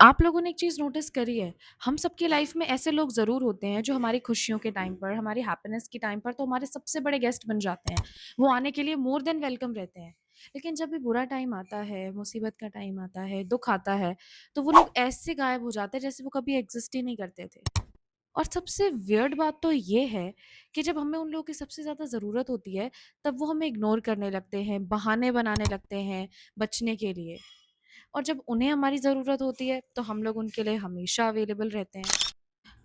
आप लोगों ने एक चीज़ नोटिस करी है, हम सबकी लाइफ में ऐसे लोग ज़रूर होते हैं जो हमारी खुशियों के टाइम पर, हमारी हैप्पीनेस के टाइम पर तो हमारे सबसे बड़े गेस्ट बन जाते हैं। वो आने के लिए मोर देन वेलकम रहते हैं। लेकिन जब भी बुरा टाइम आता है, मुसीबत का टाइम आता है, दुःख आता है, तो वो लोग ऐसे गायब हो जाते हैं जैसे वो कभी एग्ज़िस्ट ही नहीं करते थे। और सबसे वियर्ड बात तो ये है कि जब हमें उन लोगों की सबसे ज़्यादा ज़रूरत होती है, तब वो हमें इग्नोर करने लगते हैं, बहाने बनाने लगते हैं बचने के लिए। और जब उन्हें हमारी ज़रूरत होती है, तो हम लोग उनके लिए हमेशा अवेलेबल रहते हैं।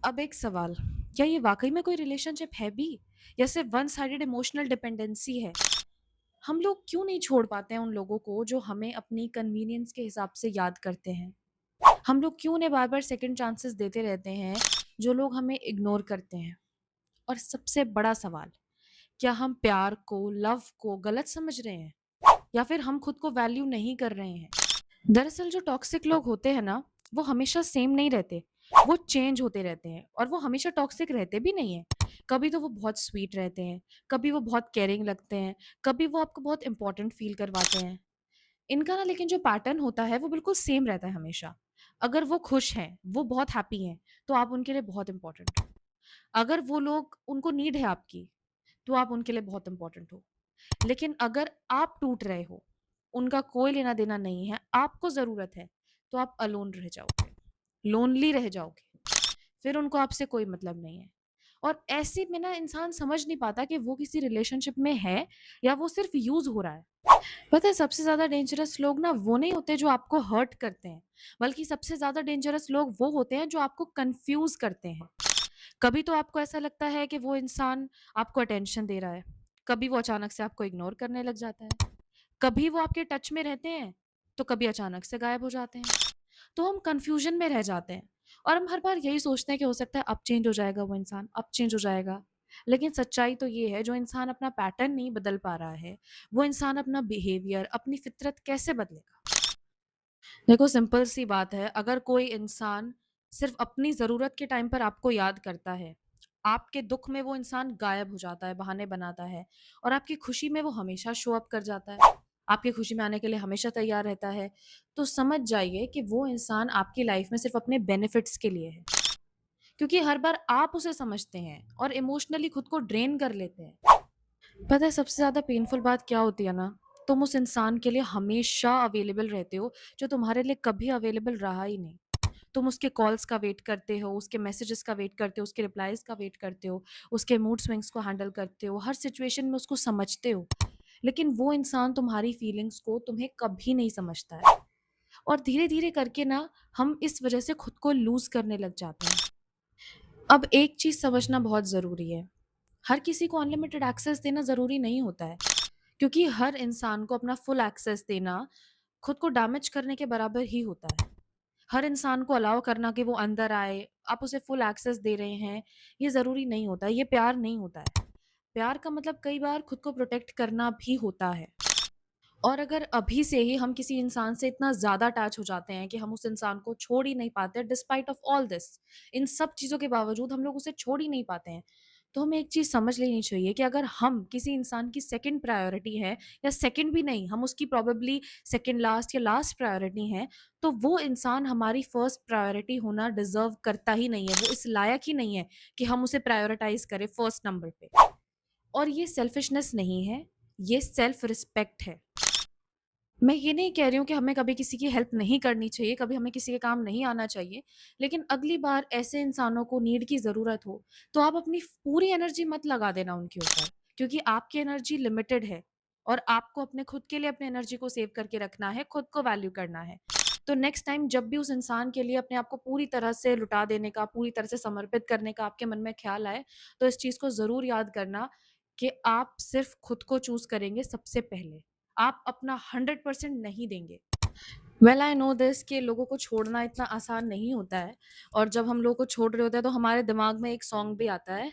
अब एक सवाल, क्या ये वाक़ई में कोई रिलेशनशिप है भी या सिर्फ़ वन साइडेड इमोशनल डिपेंडेंसी है? हम लोग क्यों नहीं छोड़ पाते हैं उन लोगों को जो हमें अपनी कन्वीनियंस के हिसाब से याद करते हैं? हम लोग क्यों उन्हें बार-बार सेकंड चांसेस देते रहते हैं, जो लोग हमें इग्नोर करते हैं? और सबसे बड़ा सवाल, क्या हम प्यार को, लव को गलत समझ रहे हैं या फिर हम खुद को वैल्यू नहीं कर रहे हैं? दरअसल जो टॉक्सिक लोग होते हैं ना, वो हमेशा सेम नहीं रहते। वो चेंज होते रहते हैं और वो हमेशा टॉक्सिक रहते भी नहीं हैं। कभी तो वो बहुत स्वीट रहते हैं, कभी वो बहुत केयरिंग लगते हैं, कभी वो आपको बहुत इम्पोर्टेंट फ़ील करवाते हैं। इनका ना लेकिन जो पैटर्न होता है वो बिल्कुल सेम रहता है हमेशा। अगर वो खुश हैं, वो बहुत हैप्पी हैं, तो आप उनके लिए बहुत इम्पोर्टेंट हो। अगर वो लोग उनको नीड है आपकी, तो आप उनके लिए बहुत इम्पोर्टेंट हो। लेकिन अगर आप टूट रहे हो, उनका कोई लेना-देना नहीं है, आपको ज़रूरत है, तो आप अलोन रह जाओगे, लोनली रह जाओगे, फिर उनको आपसे कोई मतलब नहीं है। और ऐसे में ना इंसान समझ नहीं पाता कि वो किसी रिलेशनशिप में है या वो सिर्फ़ यूज़ हो रहा है। पता है सबसे ज़्यादा डेंजरस लोग ना वो नहीं होते जो आपको हर्ट करते हैं, बल्कि सबसे ज़्यादा डेंजरस लोग वो होते हैं जो आपको कन्फ्यूज़ करते हैं। कभी तो आपको ऐसा लगता है कि वो इंसान आपको अटेंशन दे रहा है, कभी वो अचानक से आपको इग्नोर करने लग जाता है। कभी वो आपके टच में रहते हैं, तो कभी अचानक से गायब हो जाते हैं। तो हम कन्फ्यूज़न में रह जाते हैं और हम हर बार यही सोचते हैं कि हो सकता है अब चेंज हो जाएगा वो इंसान, अब चेंज हो जाएगा। लेकिन सच्चाई तो ये है जो इंसान अपना पैटर्न नहीं बदल पा रहा है, वो इंसान अपना बिहेवियर, अपनी फ़ितरत कैसे बदलेगा? देखो सिंपल सी बात है, अगर कोई इंसान सिर्फ़ अपनी ज़रूरत के टाइम पर आपको याद करता है, आपके दुःख में वो इंसान गायब हो जाता है, बहाने बनाता है और आपकी खुशी में वो हमेशा शो अप कर जाता है, आपकी खुशी में आने के लिए हमेशा तैयार रहता है, तो समझ जाइए कि वो इंसान आपकी लाइफ़ में सिर्फ़ अपने बेनिफिट्स के लिए है। क्योंकि हर बार आप उसे समझते हैं और इमोशनली खुद को ड्रेन कर लेते हैं। पता है सबसे ज़्यादा पेनफुल बात क्या होती है ना? तुम उस इंसान के लिए हमेशा अवेलेबल रहते हो, जो तुम्हारे लिए कभी अवेलेबल रहा ही नहीं। तुम उसके कॉल्स का वेट करते हो, उसके मैसेजेस का वेट करते हो, उसके रिप्लाइज़ का वेट करते हो, उसके मूड स्विंग्स को हैंडल करते हो, हर सिचुएशन में उसको समझते हो। लेकिन वो इंसान तुम्हारी फीलिंग्स को तुम्हें कभी नहीं समझता है और धीरे-धीरे करके ना हम इस वज़ह से खुद को लूज़ करने लग जाते हैं। अब एक चीज़ समझना बहुत ज़रूरी है, हर किसी को अनलिमिटेड एक्सेस देना ज़रूरी नहीं होता है, क्योंकि हर इंसान को अपना फुल एक्सेस देना खुद को डैमेज करने के बराबर ही होता है। हर इंसान को अलाउ करना कि वो अंदर आए, आप उसे फुल एक्सेस दे रहे हैं, ये ज़रूरी नहीं होता है, ये प्यार नहीं होता है। प्यार का मतलब कई बार खुद को प्रोटेक्ट करना भी होता है। और अगर अभी से ही हम किसी इंसान से इतना ज़्यादा अटैच हो जाते हैं कि हम उस इंसान को छोड़ ही नहीं पाते डिस्पाइट ऑफ ऑल दिस, इन सब चीज़ों के बावजूद हम लोग उसे छोड़ ही नहीं पाते हैं, तो हमें एक चीज़ समझ लेनी चाहिए कि अगर हम किसी इंसान की सेकंड प्रायोरिटी है या सेकंड भी नहीं, हम उसकी प्रोबेबली सेकंड लास्ट या लास्ट प्रायोरिटी हैं, तो वो इंसान हमारी फर्स्ट प्रायोरिटी होना डिज़र्व करता ही नहीं है, वो इस लायक ही नहीं है कि हम उसे प्रायोरिटाइज़ करें फर्स्ट नंबर पे। और ये सेल्फिशनेस नहीं है, ये सेल्फ रिस्पेक्ट है। मैं ये नहीं कह रही हूँ कि हमें कभी किसी की हेल्प नहीं करनी चाहिए, कभी हमें किसी के काम नहीं आना चाहिए। लेकिन अगली बार ऐसे इंसानों को नीड की ज़रूरत हो, तो आप अपनी पूरी एनर्जी मत लगा देना उनके ऊपर, क्योंकि आपकी एनर्जी लिमिटेड है और आपको अपने खुद के लिए अपनी एनर्जी को सेव करके रखना है, खुद को वैल्यू करना है। तो नेक्स्ट टाइम जब भी उस इंसान के लिए अपने आप को पूरी तरह से लुटा देने का, पूरी तरह से समर्पित करने का आपके मन में ख़्याल आए, तो इस चीज़ को ज़रूर याद करना कि आप सिर्फ़ खुद को चूज़ करेंगे सबसे पहले। आप अपना 100% नहीं देंगे। वेल आई नो दिस कि लोगों को छोड़ना इतना आसान नहीं होता है और जब हम लोगों को छोड़ रहे होते हैं तो हमारे दिमाग में एक सॉन्ग भी आता है,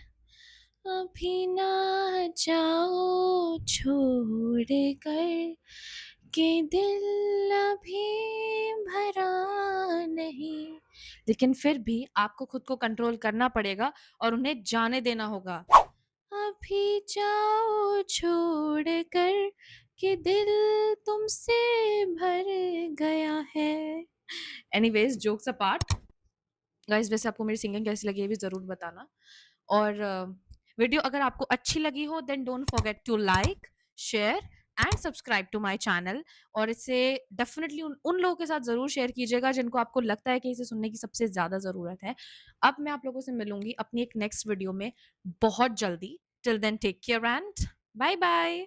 अभी ना जाओ छोड़ कर के दिल अभी भरा नहीं। लेकिन फिर भी आपको खुद को कंट्रोल करना पड़ेगा और उन्हें जाने देना होगा। अभी जाओ छोड़ कर कि दिल तुमसे भर गया है। एनीवेज़ जोक्स अपार्ट, गाइज़ वैसे आपको मेरी सिंगिंग कैसी लगी ये भी ज़रूर बताना। और वीडियो अगर आपको अच्छी लगी हो then don't forget to like, share and subscribe to my channel. और इसे डेफ़िनिटली उन उन लोगों के साथ ज़रूर शेयर कीजिएगा जिनको आपको लगता है कि इसे सुनने की सबसे ज़्यादा ज़रूरत है। अब मैं आप लोगों से मिलूँगी अपनी एक नेक्स्ट वीडियो में बहुत जल्दी। Till then take care and bye bye.